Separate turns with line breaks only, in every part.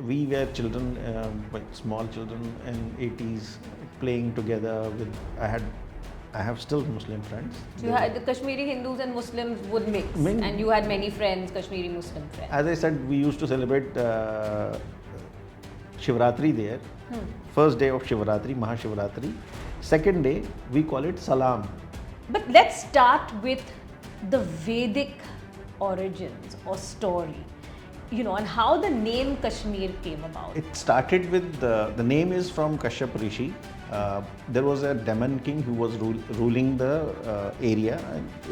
We were children, like small children in 80s, playing together with. I have still Muslim friends.
So you had the Kashmiri Hindus and Muslims would mix, and you had many friends, Kashmiri Muslim friends.
As I said, we used to celebrate Shivratri there. First day of Shivratri, Mahashivratri. Second day, we call it Salam.
But let's start with the Vedic origins or story, and how the name Kashmir came about.
It started with the name is from Kashyap Rishi. There was a demon king who was ruling the area.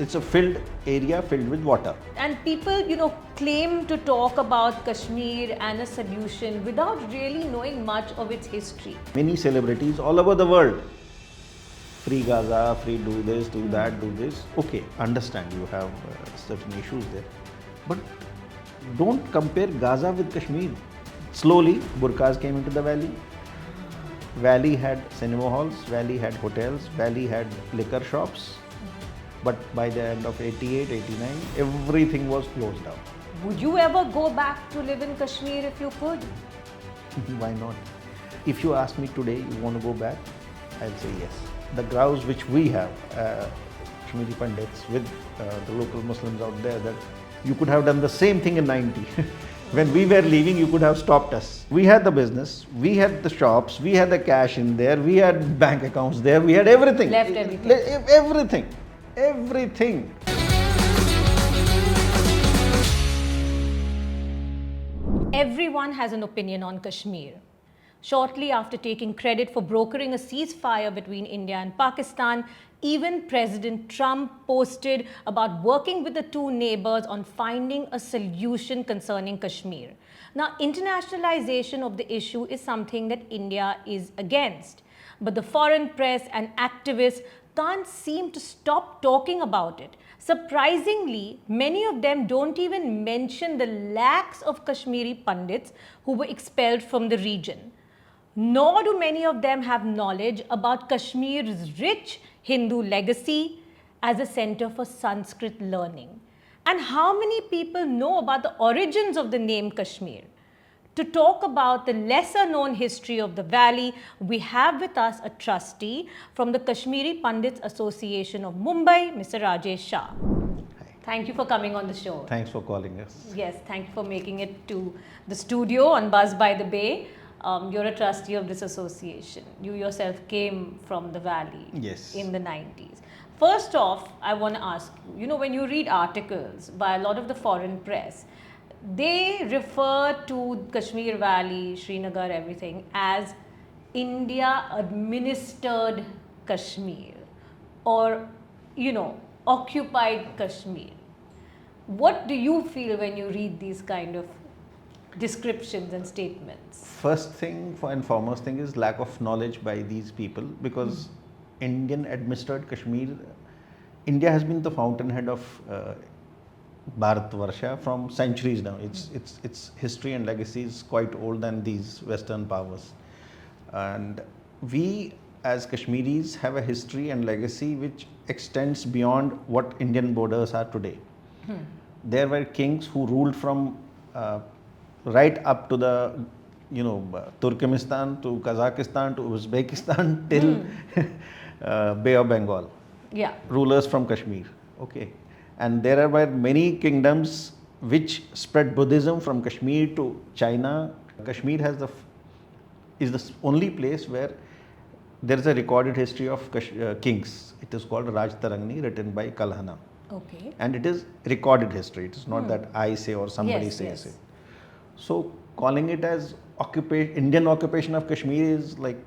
It's a filled area filled with water.
And people, claim to talk about Kashmir and a solution without really knowing much of its history.
Many celebrities all over the world. Free Gaza, free do this, do that, do this. Okay, understand you have certain issues there. But don't compare Gaza with Kashmir. Slowly, burqas came into the valley. Valley had cinema halls, valley had hotels, valley had liquor shops. But by the end of 88, 89, everything was closed down.
Would you ever go back to live in Kashmir if you could?
Why not? If you ask me today, you want to go back? I'll say yes. The grouse which we have, Kashmiri Pandits, with the local Muslims out there, that you could have done the same thing in 90. When we were leaving, you could have stopped us. We had the business, we had the shops, we had the cash in there, we had bank accounts there, we had everything.
Left everything.
Everything. Everything.
Everyone has an opinion on Kashmir. Shortly after taking credit for brokering a ceasefire between India and Pakistan, even President Trump posted about working with the two neighbors on finding a solution concerning Kashmir. Now, internationalization of the issue is something that India is against, but the foreign press and activists can't seem to stop talking about it. Surprisingly, many of them don't even mention the lakhs of Kashmiri Pandits who were expelled from the region. Nor do many of them have knowledge about Kashmir's rich Hindu legacy as a center for Sanskrit learning. And how many people know about the origins of the name Kashmir? To talk about the lesser known history of the valley, we have with us a trustee from the Kashmiri Pandits Association of Mumbai, Mr. Rajesh Shah.
Hi.
Thank you for coming on the show.
Thanks for calling us.
Yes, thank you for making it to the studio on Buzz by the Bay. You're a trustee of this association. You yourself came from the valley in the 90s. First off, I want to ask, when you read articles by a lot of the foreign press, they refer to Kashmir Valley, Srinagar, everything as India administered Kashmir or, occupied Kashmir. What do you feel when you read these kind of descriptions and statements?
First thing and foremost thing is lack of knowledge by these people, because Indian administered Kashmir, India has been the fountainhead of Bharatvarsha from centuries now. Its history and legacy is quite older than these Western powers. And we as Kashmiris have a history and legacy which extends beyond what Indian borders are today. There were kings who ruled from right up to the Turkmenistan to Kazakhstan to Uzbekistan till Bay of Bengal.
Yeah.
Rulers from Kashmir. Okay. And there were many kingdoms which spread Buddhism from Kashmir to China. Kashmir is the only place where there is a recorded history of kings. It is called Raj Tarangni, written by Kalhana.
Okay.
And it is recorded history. It is not that I say or somebody says it. So calling it as Indian occupation of Kashmir is like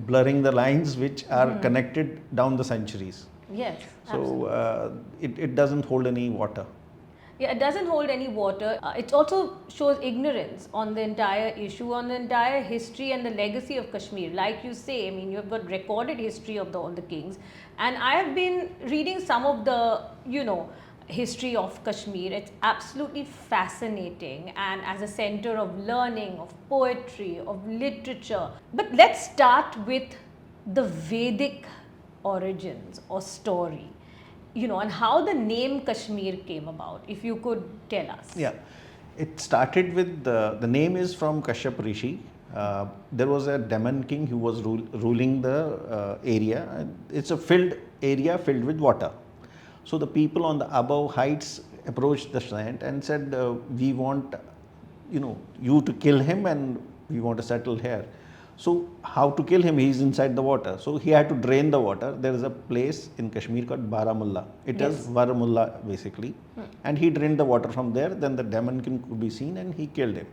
blurring the lines which are connected down the centuries.
Yes.
So it doesn't hold any water.
Yeah, it doesn't hold any water. It also shows ignorance on the entire issue, on the entire history and the legacy of Kashmir. Like you say, you've got recorded history of all the kings. And I have been reading some of the, history of Kashmir. It's absolutely fascinating, and as a center of learning, of poetry, of literature. But let's start with the Vedic origins or story. And how the name Kashmir came about, if you could tell us.
Yeah. It started with the name is from Kashyap Rishi. There was a demon king who was ruling the area. It's a filled area filled with water. So the people on the above heights approached the saint and said, "We want, you to kill him, and we want to settle here." So how to kill him? He's inside the water. So he had to drain the water. There is a place in Kashmir called Baramulla. It is Baramulla basically. And he drained the water from there. Then the demon king could be seen and he killed him.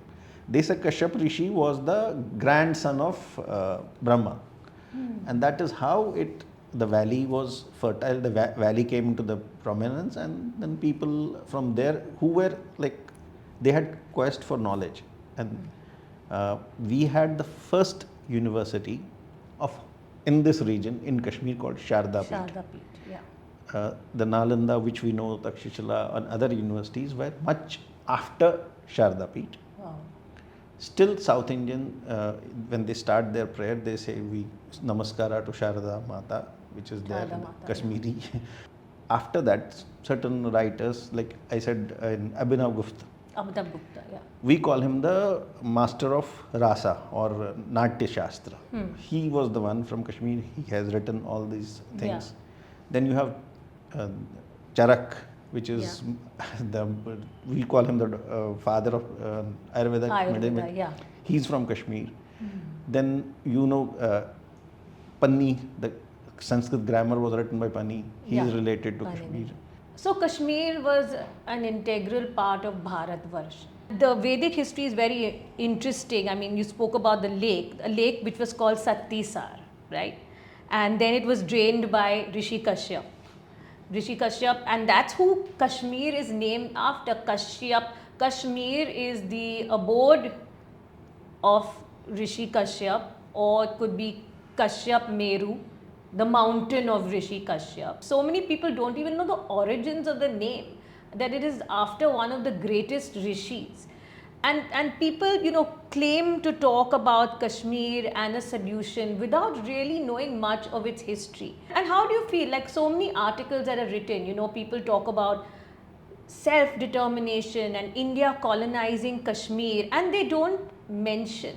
They say Kashyap Rishi was the grandson of Brahma. And that is how the valley was fertile. The valley came into the prominence, and then people from there who were like, they had quest for knowledge. And we had the first university in this region in Kashmir called Sharda Peeth. The Nalanda, which we know, Takshashila and other universities were much after Sharda Peeth.
Wow.
Still South Indian, when they start their prayer, they say we Namaskara to Sharda Mata, which is there in Kashmiri. After that, certain writers, like I said, in Abhinav Gupta, we call him the master of Rasa or Natya Shastra. He was the one from Kashmir. He has written all these things. Then you have Charak, which is we call him the father of Ayurveda medicine. He's from Kashmir. Then Panni, the Sanskrit grammar was written by Panni. He is related to Kashmir.
So Kashmir was an integral part of Bharatvarsh. The Vedic history is very interesting. I mean, you spoke about a lake which was called Sattisar, right? And then it was drained by Rishi Kashyap, and that's who Kashmir is named after. Kashyap. Kashmir is the abode of Rishi Kashyap, or it could be Kashyap Meru, the mountain of Rishi Kashyap. So many people don't even know the origins of the name, that it is after one of the greatest rishis. And people, claim to talk about Kashmir and a solution without really knowing much of its history. And how do you feel? Like so many articles that are written, people talk about self-determination and India colonizing Kashmir, and they don't mention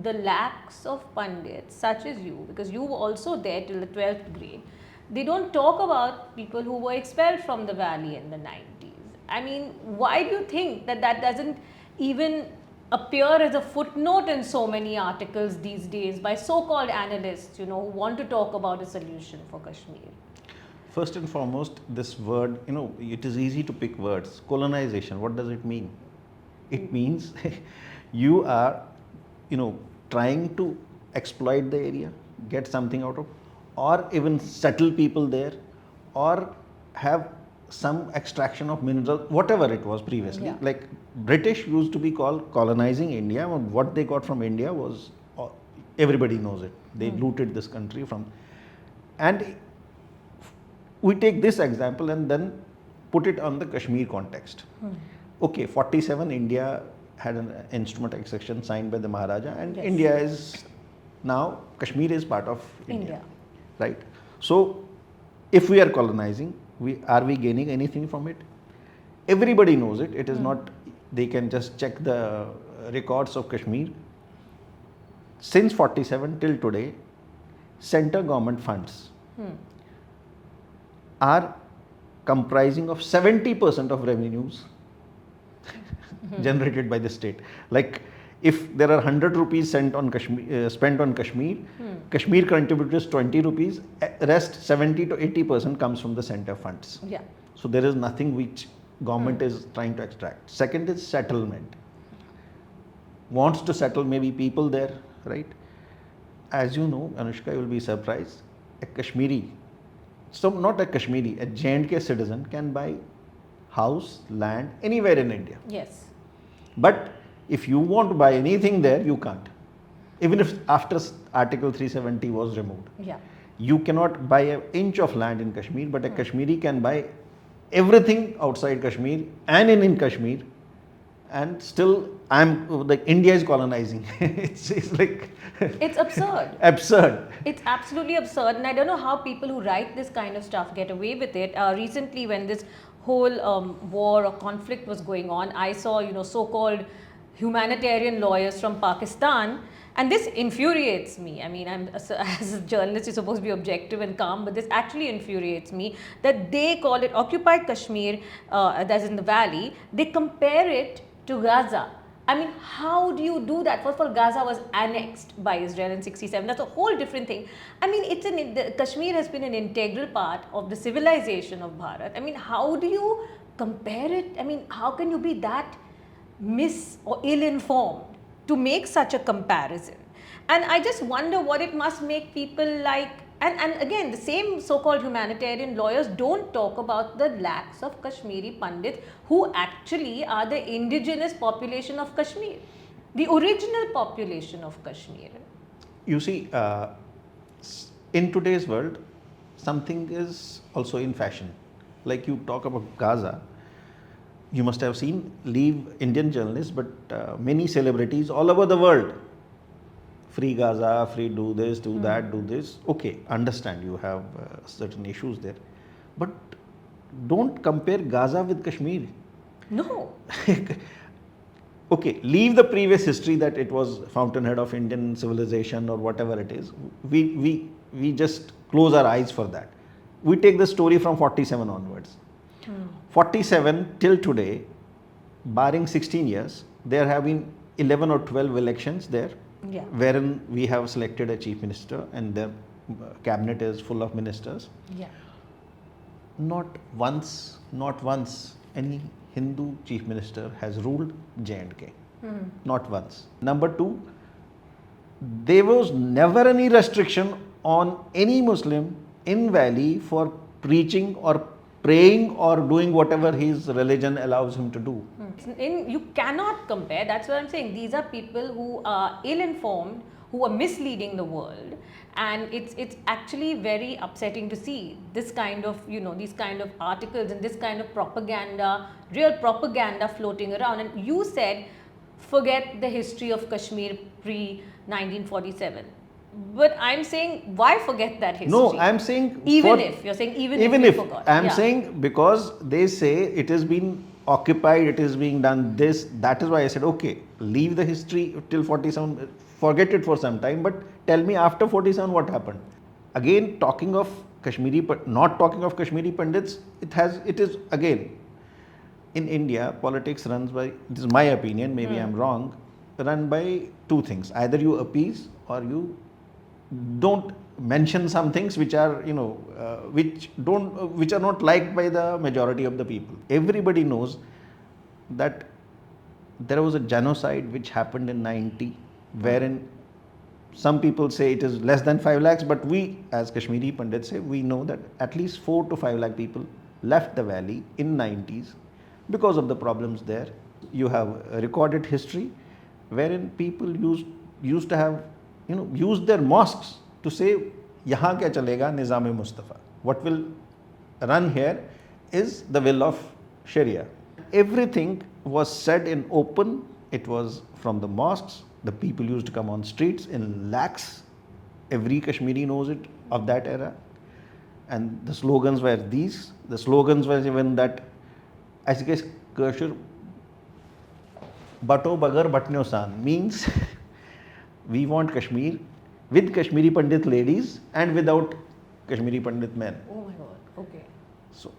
the lakhs of Pandits such as you, because you were also there till the 12th grade. They don't talk about people who were expelled from the valley in the 90s. I mean, why do you think that doesn't even appear as a footnote in so many articles these days by so-called analysts, who want to talk about a solution for Kashmir?
First and foremost, this word, it is easy to pick words. Colonization, what does it mean? It means you are, trying to exploit the area, get something out of, or even settle people there, or have some extraction of mineral, whatever it was previously. Like British used to be called colonizing India. What they got from India was, everybody knows it. They looted this country from, and we take this example and then put it on the Kashmir context. Okay, 47 India had an instrument exception signed by the Maharaja, and India is now, Kashmir is part of India. Right? So if we are colonizing, are we gaining anything from it? Everybody knows it. It is not, they can just check the records of Kashmir. Since 47 till today, center government funds are comprising of 70% of revenues generated by the state. Like if there are 100 rupees spent on Kashmir, Kashmir contributes 20 rupees, rest 70 to 80% comes from the center funds. So there is nothing which government is trying to extract. Second is settlement. Wants to settle maybe people there, right? As you know, Anushka, you will be surprised, a Kashmiri, so not a Kashmiri, a J&K citizen can buy house, land anywhere in India.
Yes.
But if you want to buy anything there, you can't. Even if after Article 370 was removed. You cannot buy an inch of land in Kashmir, but a Kashmiri can buy everything outside Kashmir and in Kashmir, and still India is colonizing. it's like
it's absurd.
Absurd.
It's absolutely absurd, and I don't know how people who write this kind of stuff get away with it. Recently, when this whole war or conflict was going on, I saw, so-called humanitarian lawyers from Pakistan, and this infuriates me. I mean, as a journalist, you're supposed to be objective and calm, but this actually infuriates me that they call it occupied Kashmir, that's in the valley. They compare it to Gaza. I mean, how do you do that? First of all, Gaza was annexed by Israel in 67. That's a whole different thing. I mean, Kashmir has been an integral part of the civilization of Bharat. I mean, how do you compare it? I mean, how can you be that or ill-informed to make such a comparison? And I just wonder what it must make people like. And again, the same so-called humanitarian lawyers don't talk about the lakhs of Kashmiri Pandits who actually are the indigenous population of Kashmir, the original population of Kashmir.
You see, in today's world, something is also in fashion. Like you talk about Gaza, you must have seen, leave Indian journalists, but many celebrities all over the world. Free Gaza, free do this, do that, do this. Okay, understand you have certain issues there. But don't compare Gaza with Kashmir.
No.
Okay, leave the previous history that it was fountainhead of Indian civilization or whatever it is. We just close our eyes for that. We take the story from 47 onwards. 47 till today, barring 16 years, there have been 11 or 12 elections there.
Yeah.
Wherein we have selected a chief minister and the cabinet is full of ministers.
Yeah.
Not once any Hindu chief minister has ruled J&K. Not once. Number two, there was never any restriction on any Muslim in Valley for preaching or praying or doing whatever his religion allows him to do.
You cannot compare. That's what I'm saying. These are people who are ill-informed, who are misleading the world, and it's actually very upsetting to see this kind of these kind of articles and this kind of propaganda, real propaganda floating around. And you said, forget the history of Kashmir pre-1947. But I'm saying, why forget that history?
No, I'm saying
even if we forgot.
I'm saying because they say it has been occupied, it is being done this. That is why I said, okay, leave the history till 47, forget it for some time. But tell me after 47 what happened. Again, talking of Kashmiri, not talking of Kashmiri Pandits, it is again in India. Politics runs by, this is my opinion. Maybe I'm wrong. Run by two things: either you appease or you don't mention some things which are which are not liked by the majority of the people. Everybody knows that there was a genocide which happened in 90, wherein some people say it is less than 5 lakhs, but we as Kashmiri Pandits say we know that at least 4 to 5 lakh people left the valley in 90s because of the problems there. You have a recorded history wherein people used to have use their mosques to say, yahan kya chalega, Nizam-e-Mustafa. What will run here is the will of Sharia. Everything was said in open. It was from the mosques. The people used to come on streets in lakhs. Every Kashmiri knows it of that era. And the slogans were these. The slogans were even that, I guess, Koshur, Bato Bagar Batnyo San means we want Kashmir with Kashmiri Pandit ladies and without Kashmiri Pandit men.
Oh my God, okay.
So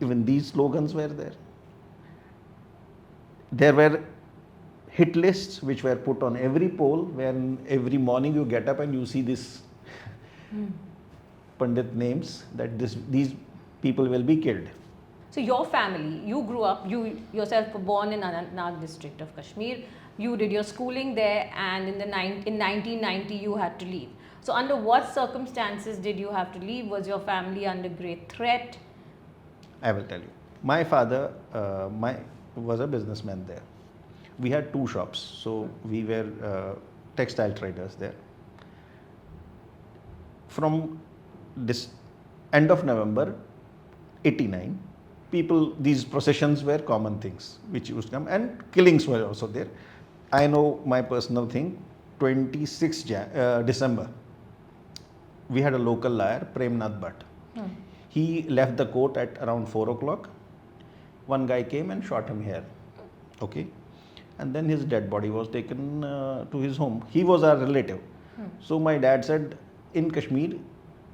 even these slogans were there. There were hit lists which were put on every pole, when every morning you get up and you see this Pandit names, that these people will be killed.
So your family, you grew up, you yourself were born in Anantnag district of Kashmir. You did your schooling there, and in 1990 you had to leave. So under what circumstances did you have to leave? Was your family under great threat?
I will tell you. My father was a businessman there. We had 2 shops, so we were textile traders there. From this end of November 89, these processions were common things which used to come, and killings were also there. I know my personal thing, 26 December, we had a local liar, Premnath Bhatt. He left the court at around 4 o'clock. one guy came and shot him here. Okay. And then his dead body was taken to his home. He was our relative. So my dad said, in Kashmir,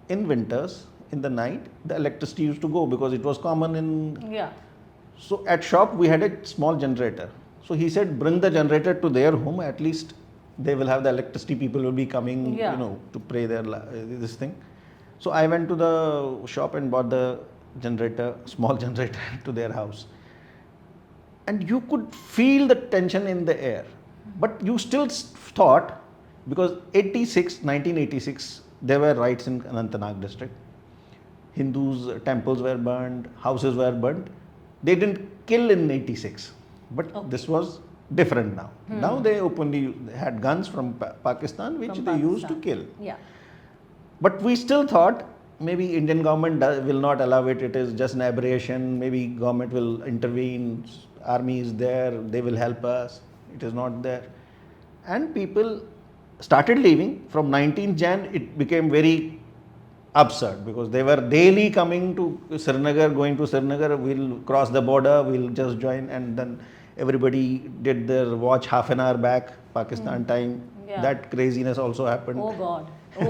in winters, in the night, the electricity used to go because it was common in.
Yeah.
So at shop we had a small generator. So he said, bring the generator to their home. At least they will have the electricity. People will be coming,
Yeah.
to pray their this thing. So I went to the shop and bought the generator, small generator, to their house. And you could feel the tension in the air. But you still thought, because 1986, there were riots in Anantnag district. Hindus' temples were burned, houses were burned. They didn't kill in 86. But this was different now. Now they openly had guns from Pakistan, which they used to kill.
Yeah.
But we still thought maybe Indian government will not allow it. It is just an aberration. Maybe government will intervene. Army is there. They will help us. It is not there. And people started leaving. From 19th Jan, it became very absurd because they were daily coming to Srinagar, going to Srinagar. We'll cross the border. We'll just join, and then everybody did their watch half an hour back, Pakistan time.
Yeah.
That craziness also happened.
Oh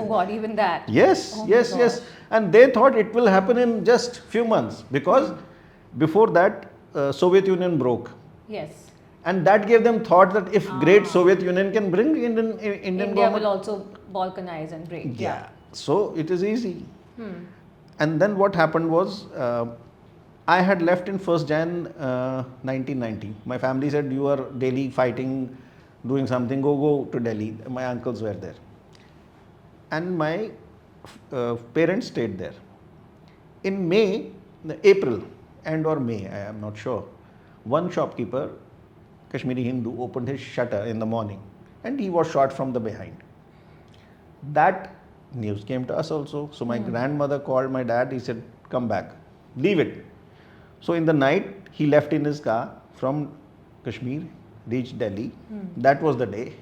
God, even that.
Yes,
Oh my
yes,
gosh.
yes. And they thought it will happen in just few months because before that, Soviet Union broke.
Yes.
And that gave them thought that if great Soviet Union can bring Indian
India
government.
will also balkanize and break.
Yeah. So it is easy. And then what happened was, I had left in 1st Jan 1990. My family said, you are daily fighting, doing something, go to Delhi. My uncles were there. And my parents stayed there. In April, or May, I am not sure, one shopkeeper, Kashmiri Hindu, opened his shutter in the morning and he was shot from the behind. That news came to us also. So my grandmother called my dad. He said, come back, leave it. So in the night, he left in his car from Kashmir, reached Delhi. That was the day.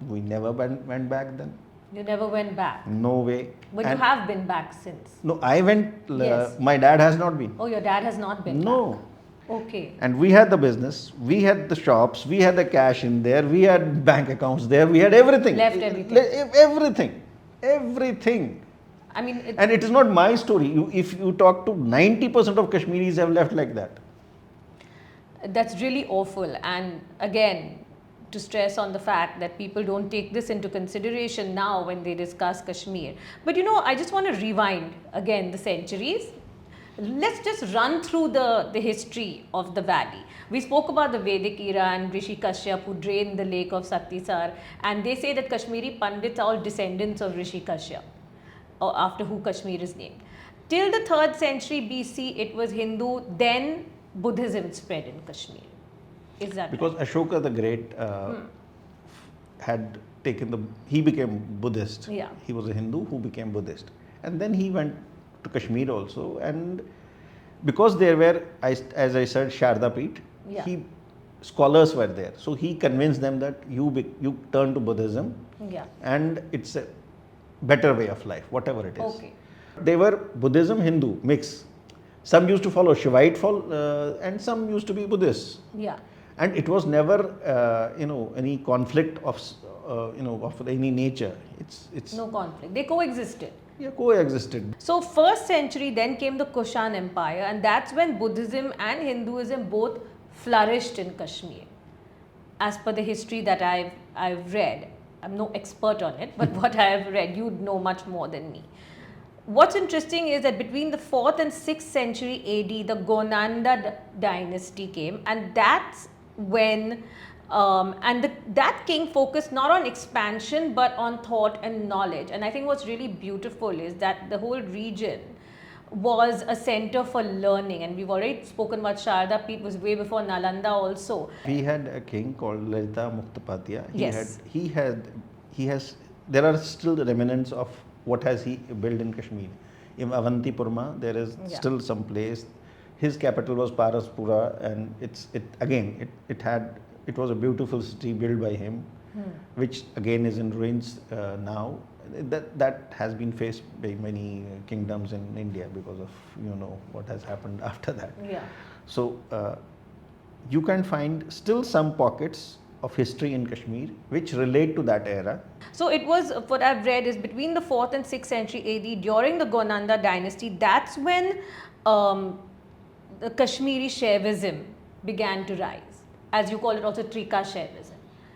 We never went back then.
You never went back.
No way.
But you have been back since.
No, I went.
Yes.
My dad has not been.
Oh, your dad has not been
No.
back. Okay.
And we had the business, we had the shops, we had the cash in there, we had bank accounts there, we had everything.
Left everything.
Everything.
I mean,
And it is not my story. If you talk to 90% of Kashmiris have left like that.
that's really awful. And again, to stress on the fact that people don't take this into consideration now when they discuss Kashmir. But I just want to rewind again the centuries. Let's just run through the history of the valley. We spoke about the Vedic era and Rishi Kashyap who drained the lake of Satisar, and they say that Kashmiri Pandits are all descendants of Rishi Kashyap, or after who Kashmir is named. Till the 3rd century BC, it was Hindu, then Buddhism spread in Kashmir. Is that
Because Ashoka the Great had he became Buddhist.
Yeah.
He was a Hindu who became Buddhist. And then he went to Kashmir also, and because there were, as I said, Sharda Peeth,
Yeah.
scholars were there. So he convinced them that you turn to Buddhism,
Yeah.
and it's a better way of life, whatever it is.
Okay.
They were Buddhism, Hindu, mix. Some used to follow Shivite and some used to be Buddhists.
Yeah.
And it was never, any conflict of any nature. It's
No conflict. They coexisted.
coexisted.
So 1st century, then came the Kushan Empire, and that's when Buddhism and Hinduism both flourished in Kashmir. As per the history that I've read, I'm no expert on it, but what I have read, you'd know much more than me. What's interesting is that between the 4th and 6th century AD, the Gonanda dynasty came, and that's when that king focused not on expansion but on thought and knowledge. And I think what's really beautiful is that the whole region was a center for learning, and we've already spoken about Sharda Peeth was way before Nalanda also.
We had a king called Lalita Muktapatya.
Yes.
There are still remnants of what has he built in Kashmir. In Avantipurma, there is still some place. His capital was Paraspura, and it was a beautiful city built by him, which again is in ruins now. That has been faced by many kingdoms in India because of what has happened after that.
Yeah.
So you can find still some pockets of history in Kashmir which relate to that era.
So it was, what I've read is between the 4th and 6th century AD, during the Gonanda dynasty, that's when the Kashmiri Shaivism began to rise. As you call it also Trika Shaivism.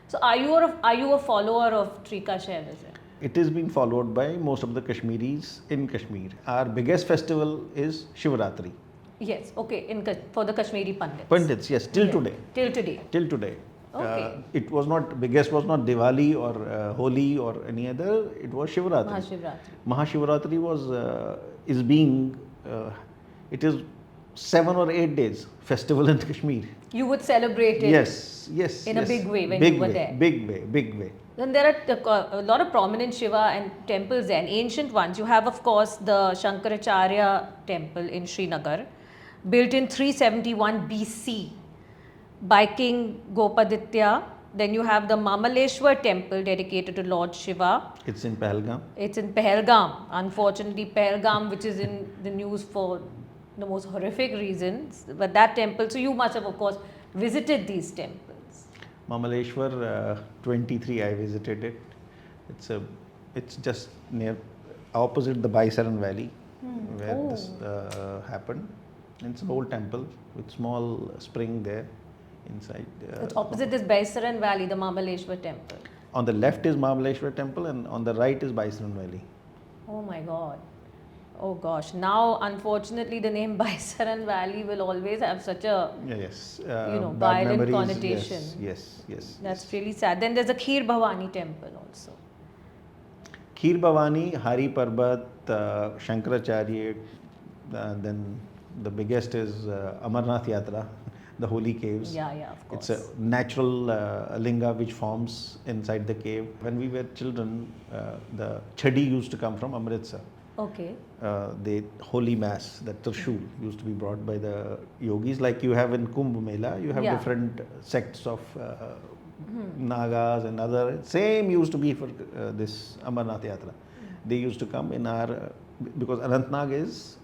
So are you a follower of Trika Shaivism?
It is being followed by most of the Kashmiris in Kashmir. Our biggest festival is Shivratri.
Yes, okay, for the Kashmiri Pandits.
Pandits, yes, till today.
Till today.
Till today.
Okay.
It was not, biggest was not Diwali or Holi or any other, it was Shivratri.
Mahashivratri.
Mahashivratri was, is being, it is 7 or 8 days festival in Kashmir.
You would celebrate it
Yes.
in a big way when
big
you were
way,
there.
Big way.
Then there are a lot of prominent Shiva and temples there, and ancient ones. You have, of course, the Shankaracharya temple in Srinagar, built in 371 BC by King Gopaditya. Then you have the Mamaleshwar temple dedicated to Lord Shiva.
It's in Pahalgam.
It's in Pahalgam. Unfortunately, Pahalgam, which is in the news for the most horrific reasons. But that temple, so you must have, of course, visited these temples.
Mamaleshwar 23, I visited it. It's just near opposite the Baisaran Valley where this happened. And it's an old temple with small spring there inside.
It's opposite this Baisaran Valley, the Mamaleshwar temple.
On the left is Mamaleshwar temple and on the right is Baisaran Valley.
Oh my God. Oh gosh. Now, unfortunately, the name Baisaran Valley will always have such a
Bad
violent
memories,
connotation.
Yes.
That's really sad. Then there's a Kheer Bhavani temple also.
Kheer Bhavani, Hari Parbat, Shankaracharya, then the biggest is Amarnath Yatra, the holy caves.
Yeah, of course.
It's a natural linga which forms inside the cave. When we were children, the chadi used to come from Amritsar.
Okay.
The holy mass, the Trishul, used to be brought by the yogis. Like you have in Kumbh Mela, you have different sects of Nagas and other. Same used to be for this Amarnath Yatra. They used to come in our, because Anantnag is,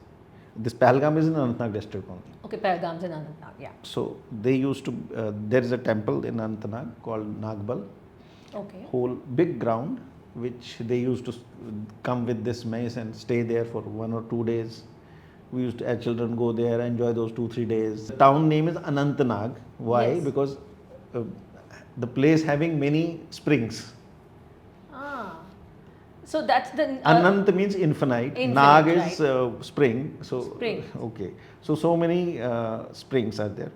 this Pahalgam is in Anantnag district only.
Okay, Pahalgam's in Anantnag, yeah.
So they used to, there is a temple in Anantnag called Nagbal.
Okay.
Whole big ground which they used to come with this mace and stay there for 1 or 2 days. We used to, as children, go there, enjoy those 2-3 days. The town name is Anantnag. Why?
Yes.
Because the place having many springs.
So that's the...
Anant means infinite. Nag is spring. So,
spring.
Okay. So many springs are there.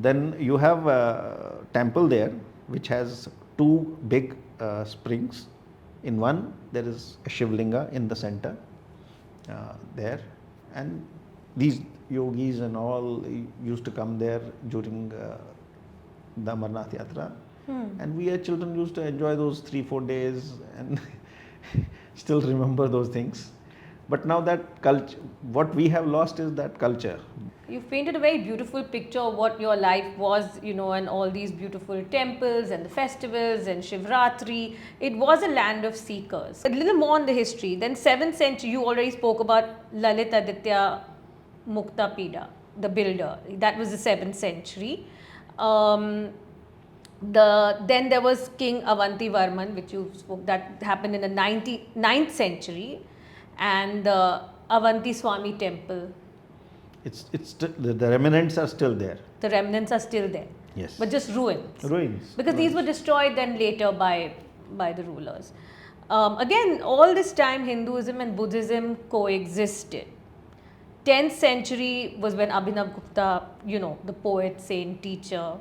Then you have a temple there which has 2 big springs. In one, there is a Shivlinga in the center there. And these yogis and all used to come there during the Amarnath Yatra. And we as children used to enjoy those 3-4 days and still remember those things. But now that culture, what we have lost is that culture.
You've painted a very beautiful picture of what your life was, and all these beautiful temples and the festivals and Shivratri. It was a land of seekers. A little more on the history. Then 7th century, you already spoke about Lalit Aditya Muktapida, the builder. That was the 7th century. Then there was King Avanti Varman, which you spoke, that happened in the 9th century. And the Avanti Swami temple.
It's the remnants are still there.
The remnants are still there.
Yes.
But just ruins.
Ruins.
Because these were destroyed then later by the rulers. Again, all this time Hinduism and Buddhism coexisted. 10th century was when Abhinav Gupta, the poet, saint, teacher,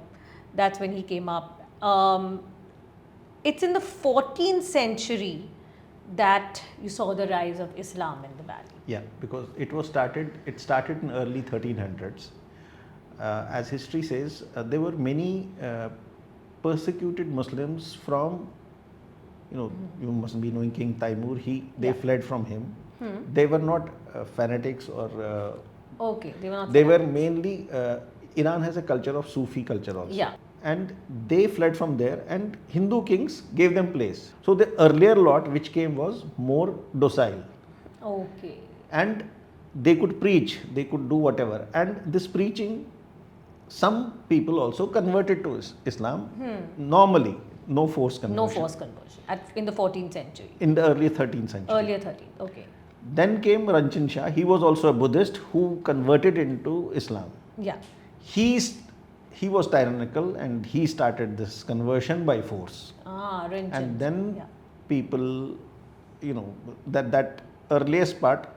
that's when he came up. It's in the 14th century that you saw the rise of Islam in the valley.
Yeah, because it started in early 1300s. As history says, there were many persecuted Muslims from, you must be knowing King Taimur, they fled from him. They were not fanatics or...
okay, they were not
They were mainly, Iran has a culture of Sufi culture also.
Yeah.
And they fled from there and Hindu kings gave them place. So the earlier lot which came was more docile.
Okay.
And they could preach, they could do whatever. And this preaching some people also converted to Islam normally, no forced conversion.
No forced conversion in the 14th century.
In the early 13th century.
Earlier 13th, okay.
Then came Rajesh Shah. He was also a Buddhist who converted into Islam.
Yeah.
He was tyrannical and he started this conversion by force.
Rajesh.
And then people, that earliest part,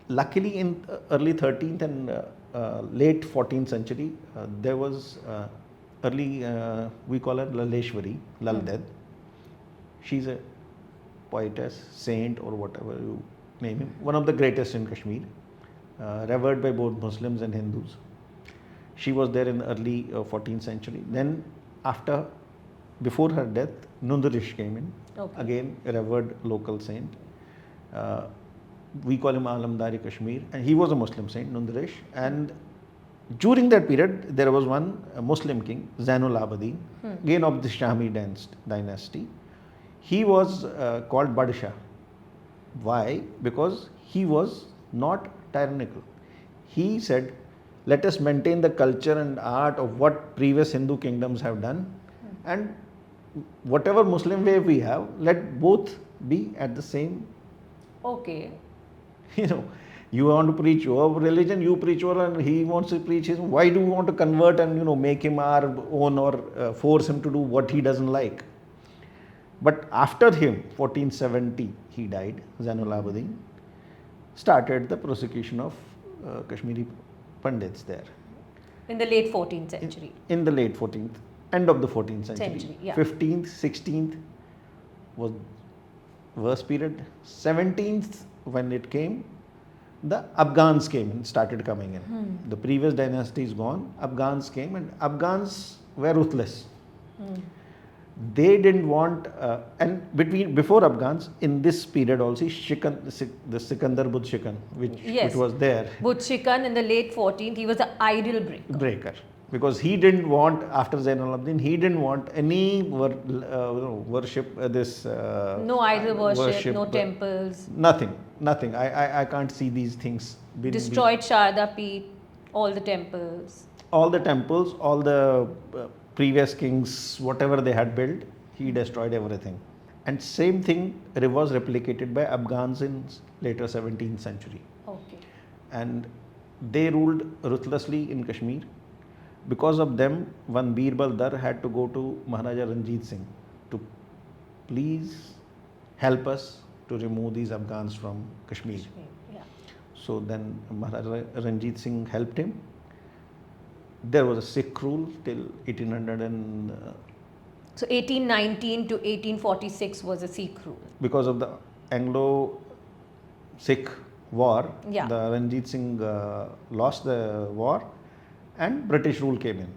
luckily in early 13th and late 14th century, there was early, we call her Laleshwari, Lalded. She's a poetess, saint, or whatever you name him, one of the greatest in Kashmir, revered by both Muslims and Hindus. She was there in the early 14th century. Then before her death, Nundarish came in, again a revered local saint. We call him Alamdari Kashmir, and he was a Muslim saint, Nundarish. And during that period, there was one Muslim king, Zainul Abidin, again of the Shami dynasty. He was called Badshah. Why? Because he was not tyrannical. He said, let us maintain the culture and art of what previous Hindu kingdoms have done, and whatever Muslim way we have, let both be at the same.
Okay.
You want to preach your religion, you preach your, and he wants to preach his. Why do we want to convert and make him our own, or force him to do what he doesn't like? But after him, 1470, he died. Zainul Abidin started the prosecution of Kashmiri Pandits there.
In the late 14th century.
In the late 14th, end of the 14th century.
Yeah.
15th, 16th was worst period. 17th, when it came, the Afghans came and started coming in. The previous dynasty is gone. Afghans came, and Afghans were ruthless. They didn't want, and before Afghans, in this period also, the Sikandar Buddh Shikan, which was there.
Buddh Shikan in the late 14th, he was an idol breaker.
Because he didn't want, after Zainul Abidin, he didn't want any worship,
no idol worship, no temples.
Nothing. I can't see these things.
Destroyed Sharda Peeth, all the temples.
All the previous kings, whatever they had built, he destroyed everything. And same thing was replicated by Afghans in later 17th century.
Okay.
And they ruled ruthlessly in Kashmir. Because of them, one Birbal Dar had to go to Maharaja Ranjit Singh to please help us to remove these Afghans from Kashmir.
Yeah.
So then Maharaja Ranjit Singh helped him. There was a Sikh rule till 1800 and...
So 1819 to 1846 was a Sikh rule.
Because of the Anglo-Sikh war, the Ranjit Singh lost the war and British rule came in.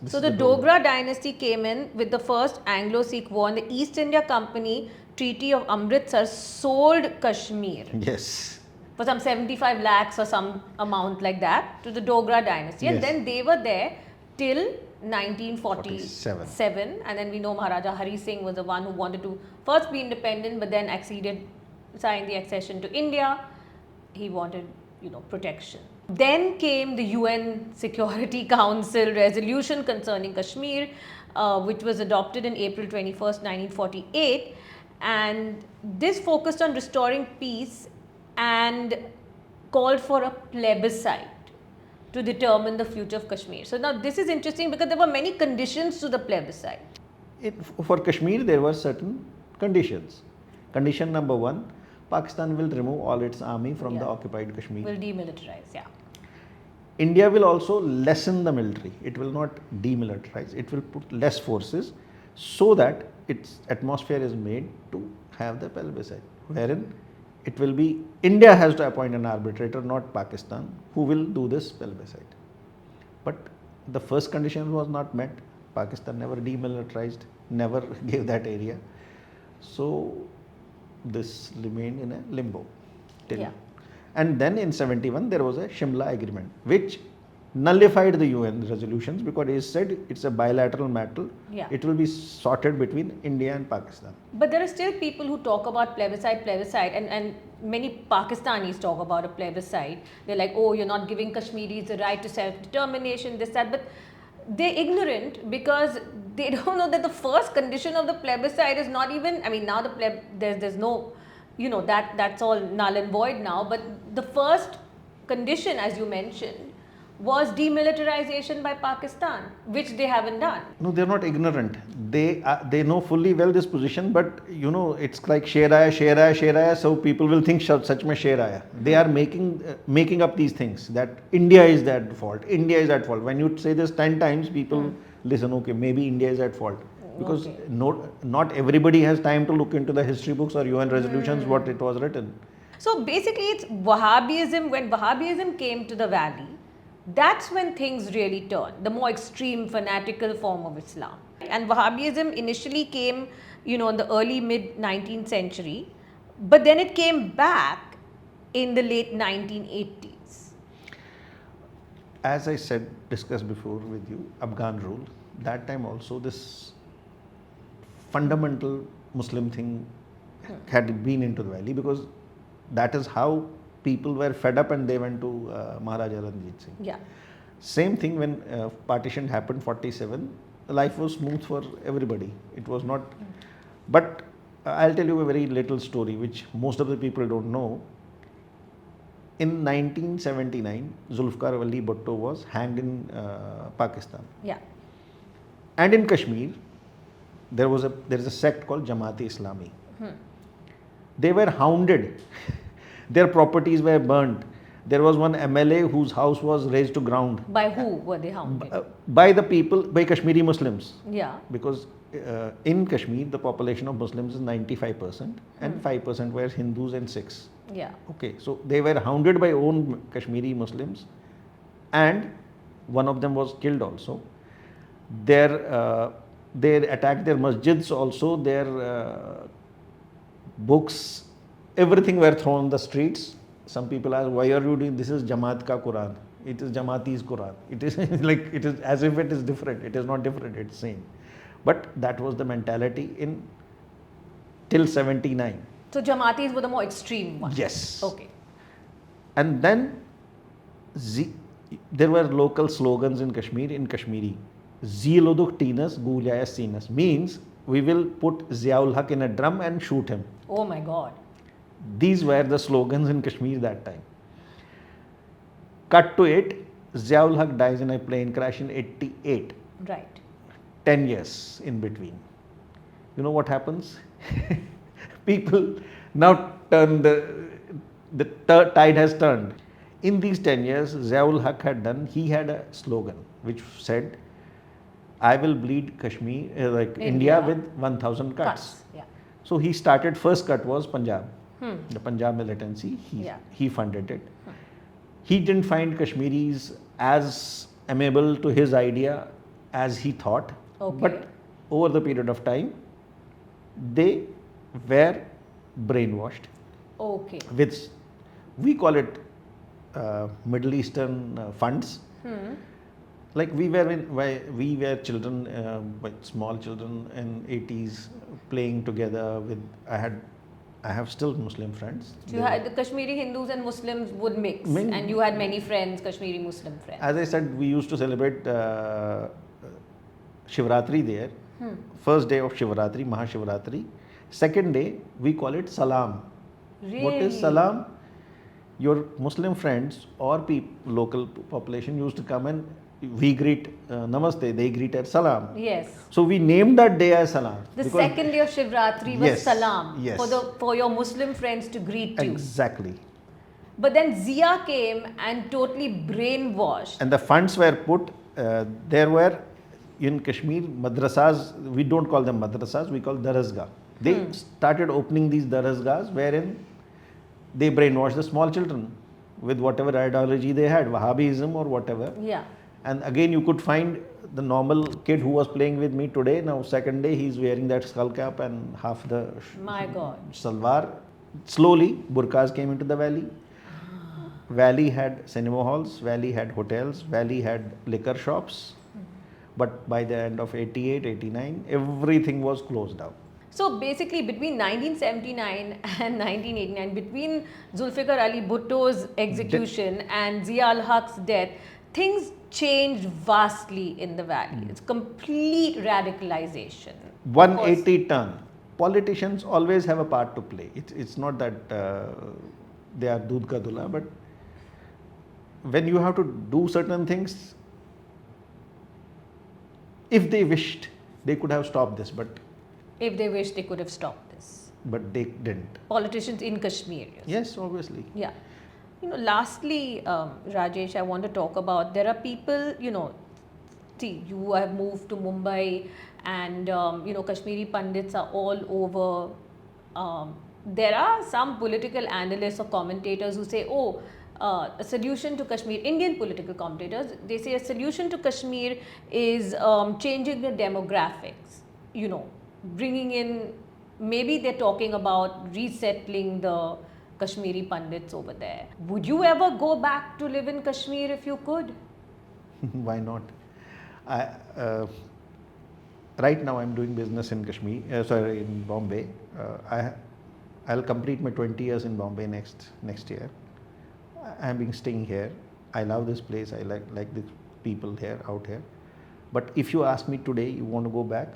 So the Dogra dynasty came in with the first Anglo-Sikh war, and the East India Company Treaty of Amritsar sold Kashmir.
Yes.
For some 75 lakhs or some amount like that to the Dogra dynasty. And then they were there till 1947. And then we know Maharaja Hari Singh was the one who wanted to first be independent, but then signed the accession to India. He wanted, protection. Then came the UN Security Council resolution concerning Kashmir, which was adopted in April 21st, 1948. And this focused on restoring peace and called for a plebiscite to determine the future of Kashmir. So now this is interesting because there were many conditions to the plebiscite.
For Kashmir, there were certain conditions. Condition number 1, Pakistan will remove all its army from the occupied Kashmir.
Will demilitarize,
India will also lessen the military. It will not demilitarize. It will put less forces so that its atmosphere is made to have the plebiscite, wherein it will be India has to appoint an arbitrator, not Pakistan, who will do this plebiscite. But the first condition was not met. Pakistan never demilitarized, never gave that area. So this remained in a limbo. And then in 71 there was a Shimla agreement, which nullified the UN resolutions because he said it's a bilateral matter.
Yeah.
It will be sorted between India and Pakistan.
But there are still people who talk about plebiscite, and many Pakistanis talk about a plebiscite. They're like, oh, you're not giving Kashmiris the right to self-determination, this, that. But they're ignorant because they don't know that the first condition of the plebiscite is not even, I mean, now there's no, that's all null and void now. But the first condition, as you mentioned, was demilitarization by Pakistan, which they haven't done.
No, they're not ignorant. They know fully well this position, but it's like sher aaya, so people will think sach mein sher aaya. They are making up these things that India is at fault. India is at fault. When you say this 10 times, people listen. Okay, maybe India is at fault because not everybody has time to look into the history books or UN resolutions what it was written.
So basically, it's Wahhabism. When Wahhabism came to the valley, that's when things really turned, the more extreme fanatical form of Islam. And Wahhabism initially came, in the early mid 19th century, but then it came back in the late 1980s.
As I discussed before with you, Afghan rule, that time also this fundamental Muslim thing had been into the valley because that is how people were fed up and they went to Maharaja Ranjit Singh.
Yeah.
Same thing when partition happened, 47, life was smooth for everybody. It was not, but I'll tell you a very little story which most of the people don't know. In 1979, Zulfikar Ali Bhutto was hanged in Pakistan.
Yeah.
And in Kashmir, there is a sect called Jamaat-e-Islami. They were hounded. Their properties were burnt. There was one MLA whose house was razed to ground.
By who were they hounded?
By the people, by Kashmiri Muslims.
Yeah.
Because in Kashmir, the population of Muslims is 95% and 5% were Hindus and Sikhs.
Yeah.
Okay, so they were hounded by own Kashmiri Muslims and one of them was killed also. They attacked their masjids also, their books, everything were thrown on the streets. Some people ask, why are you doing this? Is Jamaat ka Quran. It is Jamaati's Quran. It is like, it is as if it is different. It is not different, it's same. But that was the mentality till 79.
So Jamaatis were the more extreme ones?
Yes.
Okay.
And then there were local slogans in Kashmir, in Kashmiri. Ziloduk Tinas Guljaya Sinas means we will put Ziaul Haq in a drum and shoot him.
Oh my God.
These were the slogans in Kashmir that time. Cut to it, Ziaul Haq dies in a plane crash in 88.
Right.
10 years in between. You know what happens? People now turn the tide has turned. In these 10 years, Ziaul Haq he had a slogan which said, I will bleed Kashmir, India with 1,000 cuts.
Yeah.
So he started, first cut was Punjab. The Punjab militancy, he funded it. He didn't find Kashmiris as amenable to his idea as he thought.
Okay.
But over the period of time, they were brainwashed.
Okay.
With, we call it Middle Eastern funds. Like we were children, small children in 80s playing together with, I have still Muslim friends.
So you had the Kashmiri Hindus and Muslims would mix, and you had many friends, Kashmiri Muslim friends.
As I said, we used to celebrate Shivratri there. First day of Shivratri, Mahashivratri. Second day, we call it Salam.
Really?
What is Salam? Your Muslim friends or local population used to come and we greet Namaste, they greet as Salam.
Yes.
So we named that day as Salam.
The second day of Shivratri was Salam.
Yes.
For your Muslim friends to greet you.
Exactly.
But then Zia came and totally brainwashed.
And the funds were put, there were in Kashmir madrasas, we don't call them madrasas, we call darasgah. They started opening these darasgahs wherein they brainwashed the small children with whatever ideology they had, Wahhabism or whatever.
Yeah.
And again, you could find the normal kid who was playing with me today. Now, second day, he's wearing that skull cap and half the
My God.
salwar. Slowly, burqas came into the valley. Valley had cinema halls, Valley had hotels, Valley had liquor shops. But by the end of 88, 89, everything was closed down.
So basically, between 1979 and 1989, between Zulfikar Ali Bhutto's execution and Zia ul Haq's death, things changed vastly in the valley. It's complete radicalization. Of course,
180 ton. Politicians always have a part to play. It's not that they are doodh ka dula, but when you have to do certain things, if they wished, they could have stopped this, but
if they wished, they could have stopped this.
they didn't.
Politicians in Kashmir.
Yes, obviously.
Yeah. Lastly, Rajesh, I want to talk about, there are people, see, you have moved to Mumbai and, Kashmiri Pandits are all over. There are some political analysts or commentators who say, a solution to Kashmir, Indian political commentators, they say a solution to Kashmir is changing the demographics, bringing in, maybe they're talking about resettling the Kashmiri Pandits over there. Would you ever go back to live in Kashmir if you could?
Why not? Right now I'm doing business in Kashmir, in Bombay. I'll complete my 20 years in Bombay next year. I'm been staying here. I love this place. I like the people here, out here. But if you ask me today, you want to go back,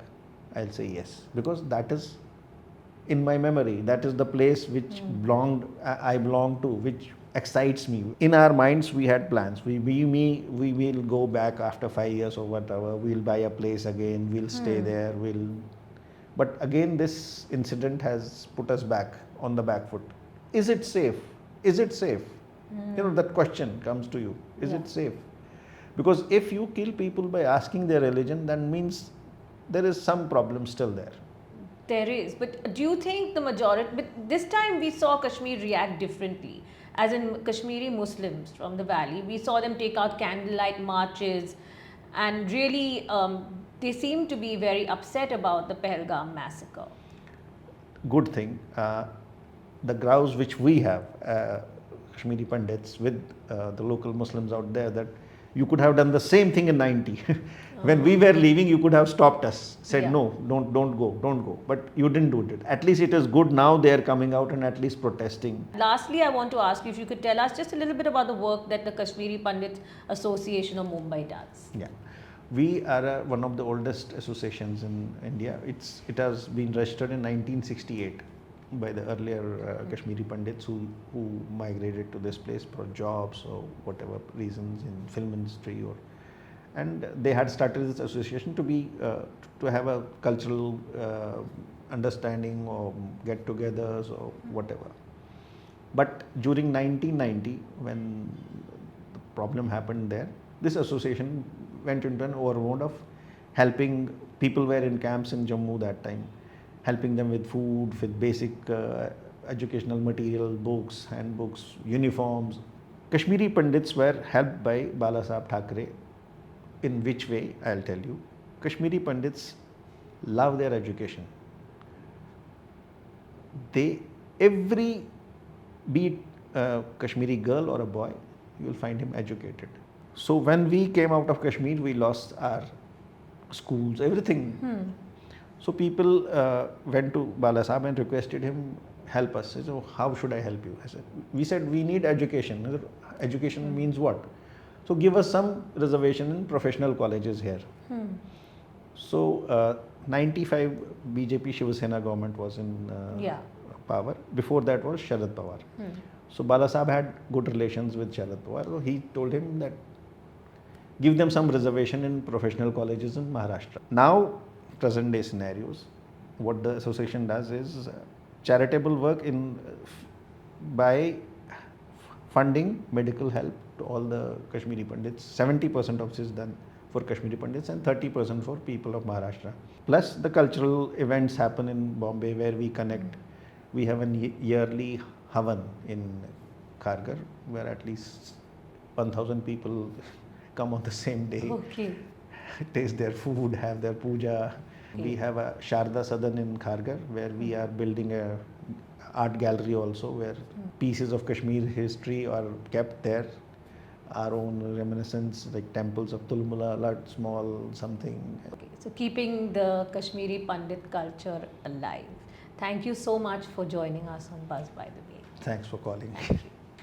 I'll say yes, because that is in my memory. That is the place which I belong to, which excites me. In our minds, we had plans. We will go back after 5 years or whatever. We'll buy a place again. We'll stay there. But again, this incident has put us back on the back foot. Is it safe? Is it safe? That question comes to you. Is it safe? Because if you kill people by asking their religion, that means there is some problem still there.
There is. But do you think the majority, but this time we saw Kashmir react differently. As in Kashmiri Muslims from the valley, we saw them take out candlelight marches and really they seem to be very upset about the Pahalgam massacre.
Good thing. The grouse which we have, Kashmiri Pandits, with the local Muslims out there, that you could have done the same thing in 90. When we were leaving, you could have stopped us, said no, don't go. But you didn't do it. At least it is good now they are coming out and at least protesting.
Lastly, I want to ask you if you could tell us just a little bit about the work that the Kashmiri Pandits Association of Mumbai does.
Yeah. We are one of the oldest associations in India. It has been registered in 1968 by the earlier Kashmiri Pandits who migrated to this place for jobs or whatever reasons in film industry, and they had started this association to have a cultural understanding or get-togethers or whatever. But during 1990, when the problem happened there, this association went into an overload of helping people were in camps in Jammu that time, helping them with food, with basic educational material, books, handbooks, uniforms. Kashmiri Pandits were helped by Bala Saheb Thackeray. In which way, I'll tell you. Kashmiri Pandits love their education. Be it a Kashmiri girl or a boy, you will find him educated. So when we came out of Kashmir, we lost our schools, everything. So people went to Bala Saheb and requested him, help us. He said, so how should I help you? We said, we need education. Education means what? So give us some reservation in professional colleges here. So 95 BJP Shiv Sena government was in power. Before that was Sharad Pawar. So Bala Saheb had good relations with Sharad Pawar. So he told him that give them some reservation in professional colleges in Maharashtra. Now, present day scenarios, what the association does is charitable work by funding medical help to all the Kashmiri Pandits. 70% of this is done for Kashmiri Pandits and 30% for people of Maharashtra. Plus the cultural events happen in Bombay where we connect. We have a yearly Havan in Kharghar where at least 1,000 people come on the same day, taste their food, have their puja. We have a Sharda Sadan in Kharghar where we are building art gallery also, where pieces of Kashmir history are kept there. Our own reminiscence, like temples of Tulmula, a lot small something.
Okay, so keeping the Kashmiri Pandit culture alive. Thank you so much for joining us on Buzz by the Way.
Thanks for calling.
Thank you.